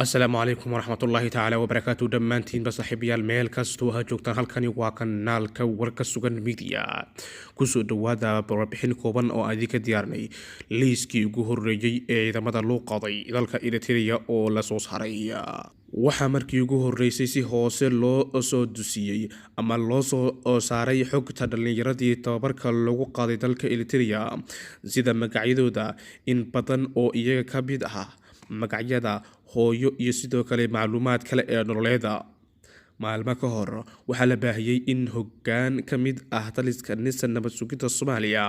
السلام عليكم ورحمة الله تعالى وبركاته دمانتين بصاحبيال meel kastoo ha joogtaan halkani waa kanaalka warka sugan media kusoo dhawaada warbixin kooban oo aan idinka diyaarnay liiskii ugu horeeyay ee ciidamada loo qaday dalka Eritrea oo la soo saaray waxaa markii ugu horeysay si hoose loo soo dusiyay ama loo soo saaray xogta dhalinyaradii tababarka lagu qaaday dalka Eritrea sida magacyadooda in badan oo iyaga ka mid ah magacyada hooyo iyo sidoo kale macluumaad kale ee nololeeda maalmo ka hor waxaa la baahiyay in hoggaan ka mid ah taliska NISA nabad sugidda Soomaaliya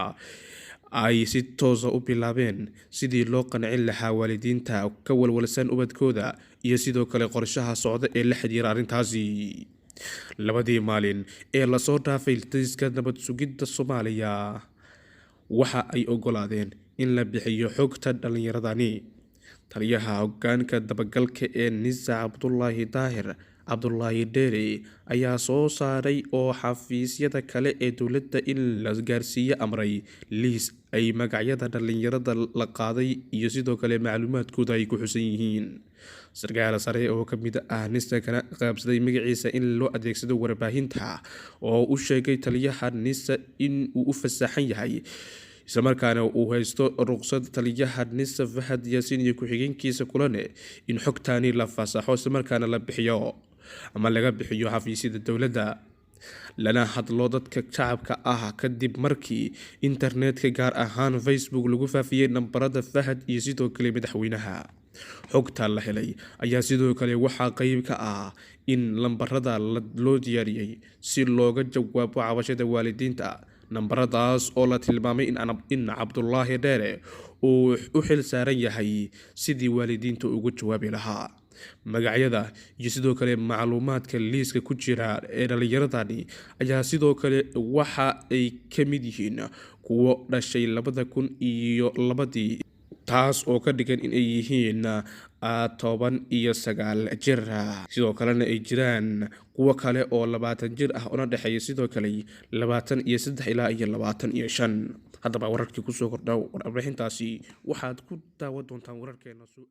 ay si toos ah u bilaabeen sidii loo qancin lahaa waalidiinta ka walwalsan ubadkooda iyo sidoo kale qorshaha socda ee la xiriira arrintaasi labadii maalin ee la soo dhaafay taliska nabad sugidda Soomaaliya waxa ay ogolaadeen in la bixiyo xogta dhalinyaradani taliyaha hoggaanka dabagalka ee NISA Cabdullaahi Dheere ayaa soo saaray oo xafiisyada kale ee dowladda in la gaarsiiyo amray liis ay magacyada dhalinyarada la qaaday iyo sidoo kale macluumaadkooda ay ku xusan yihiin sarkaal sare oo ka mid ah NISA kana qaabsaday magaciisa in loo adeegsado warbaahinta oo u sheegay taliyaha NISA in uu u fasaxan yahay isla markaana uu haysto ruqsad taliyaha NISA Fahad Yaasiin iyo ku-xigeenkiisa kulane in xogtaani la fasaxo isla markaana la bixiyo ama laga bixiyo xafiisyada dowladda lana hadlo dadka shacabka ah kadib markii internetka gaar ahaan Facebook lagu faafiyay nambarada Fahad iyo sidoo kale madaxweynaha xogta la helay ayaa sidoo kale waxaa qayb ka ah in lambarada loo diyaariyay si looga jawaabo cabashada waalidiinta nambaradaas oo la tilmaamay in Cabdullaahi Dheere uu u xil saaran yahay sidii waalidiinta ugu jawaabi lahaa magacyada iyo sidoo kale macluumaadka liiska ku jira ee dhalinyaradani ayaa sidoo kale waxa ay ka mid yihiin kuwo dhashay 2002 taas oo ka dhigan in ay yihiin 19 jir sidoo kalena ay jiraan kuwa kale oo 20 jir ah oo dhaxeeya sidoo kale 23 ilaa 25 haddaba wararkii ku soo kordhaw warbixintaasi waxaad ku daawan doontaan wararkeena soo